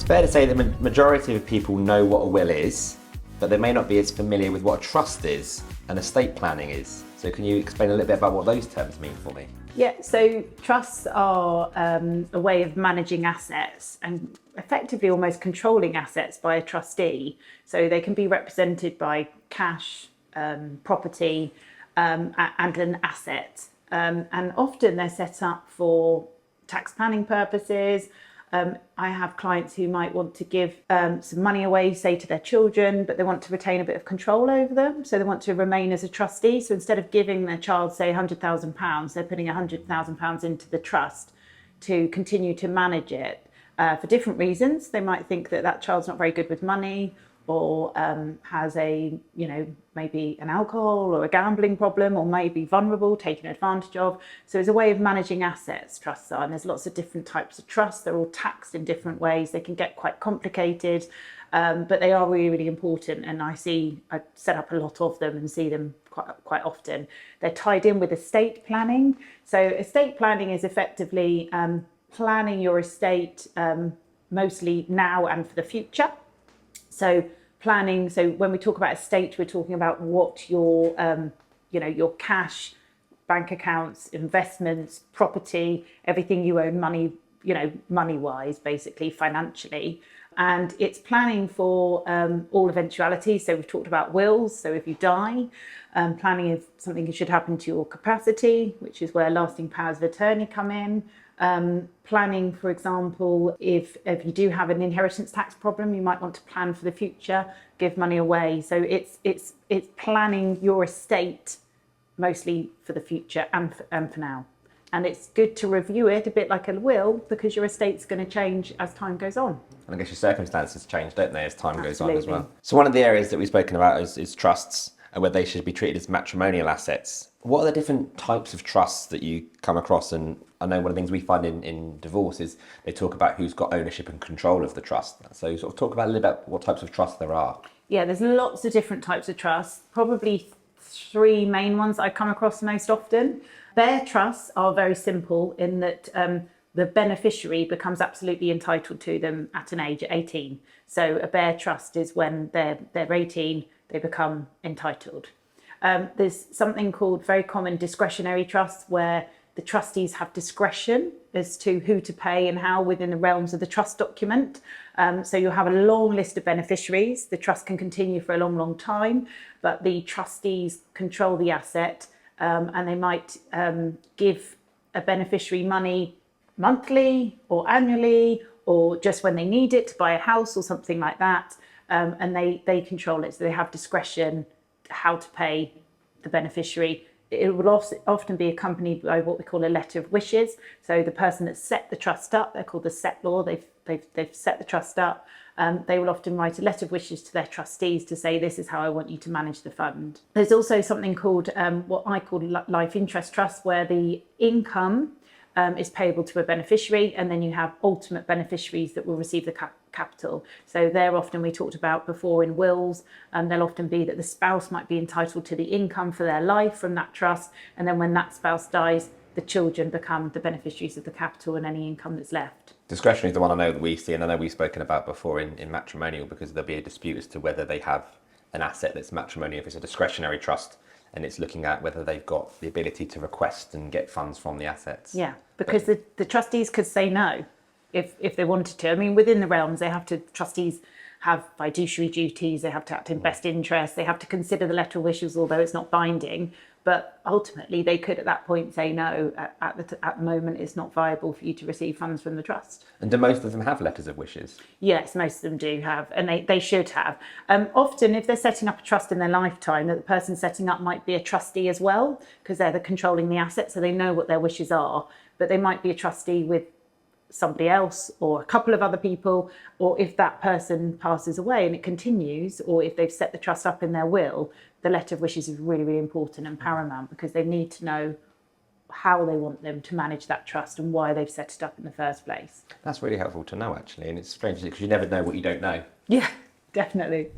fair to say that the majority of people know what a will is, but they may not be as familiar with what a trust is and estate planning is. So can you explain a little bit about what those terms mean for me? Yeah, so trusts are a way of managing assets and effectively almost controlling assets by a trustee. So they can be represented by cash, property, and an asset. And often they're set up for tax planning purposes. I have clients who might want to give some money away, say to their children, but they want to retain a bit of control over them. So they want to remain as a trustee. So instead of giving their child, say, £100,000, they're putting £100,000 into the trust to continue to manage it for different reasons. They might think that that child's not very good with money, or has a, maybe an alcohol or a gambling problem, or may be vulnerable, taken advantage of. So it's a way of managing assets, trusts are, and there's lots of different types of trusts. They're all taxed in different ways. They can get quite complicated, but they are really, really important. And I set up a lot of them and see them quite often. They're tied in with estate planning. So estate planning is effectively planning your estate mostly now and for the future. So planning, so when we talk about estate, we're talking about what your cash, bank accounts, investments, property, everything you own, money-wise, basically, financially. And it's planning for all eventualities. So we've talked about wills. So if you die, planning if something should happen to your capacity, which is where lasting powers of attorney come in. Planning, for example, if you do have an inheritance tax problem, you might want to plan for the future, give money away. So it's planning your estate mostly for the future and for now. And it's good to review it a bit like a will, because your estate's going to change as time goes on. And I guess your circumstances change, don't they, as time goes on as Absolutely. well. So one of the areas that we've spoken about is trusts, and whether they should be treated as matrimonial assets. What are the different types of trusts that you come across? And I know one of the things we find in divorce is they talk about who's got ownership and control of the trust. So sort of talk about a little bit about what types of trusts there are. Yeah, there's lots of different types of trusts. Probably three main ones I come across most often. Bare trusts are very simple in that the beneficiary becomes absolutely entitled to them at an age of 18. So a bare trust is when they're 18, they become entitled. There's something called very common discretionary trusts, where the trustees have discretion as to who to pay and how within the realms of the trust document. So you'll have a long list of beneficiaries. The trust can continue for a long, long time, but the trustees control the asset, and they might give a beneficiary money monthly or annually, or just when they need it to buy a house or something like that. And they control it. So they have discretion how to pay the beneficiary. It will often be accompanied by what we call a letter of wishes. So the person that set the trust up, they're called the settlor, they've set the trust up. They will often write a letter of wishes to their trustees to say, this is how I want you to manage the fund. There's also something called what I call life interest trust, where the income is payable to a beneficiary, and then you have ultimate beneficiaries that will receive the capital. So they're often, we talked about before in wills, and they'll often be that the spouse might be entitled to the income for their life from that trust, and then when that spouse dies, the children become the beneficiaries of the capital and any income that's left. Discretionary is the one I know that we see, and I know we've spoken about before in matrimonial, because there'll be a dispute as to whether they have an asset that's matrimonial. If it's a discretionary trust, and it's looking at whether they've got the ability to request and get funds from the assets. Yeah, because the trustees could say no if they wanted to. I mean, within the realms, trustees have fiduciary duties, they have to act in best interest, they have to consider the letter of wishes, although it's not binding. But ultimately, they could at that point say no, at the moment it's not viable for you to receive funds from the trust. And do most of them have letters of wishes? Yes, most of them do have, and they should have. Often, if they're setting up a trust in their lifetime, that the person setting up might be a trustee as well, because they're controlling the assets, so they know what their wishes are. But they might be a trustee with somebody else or a couple of other people, or if that person passes away and it continues, or if they've set the trust up in their will, the letter of wishes is really, really important and paramount, because they need to know how they want them to manage that trust and why they've set it up in the first place. That's really helpful to know, actually, and it's strange because you never know what you don't know. Yeah, definitely.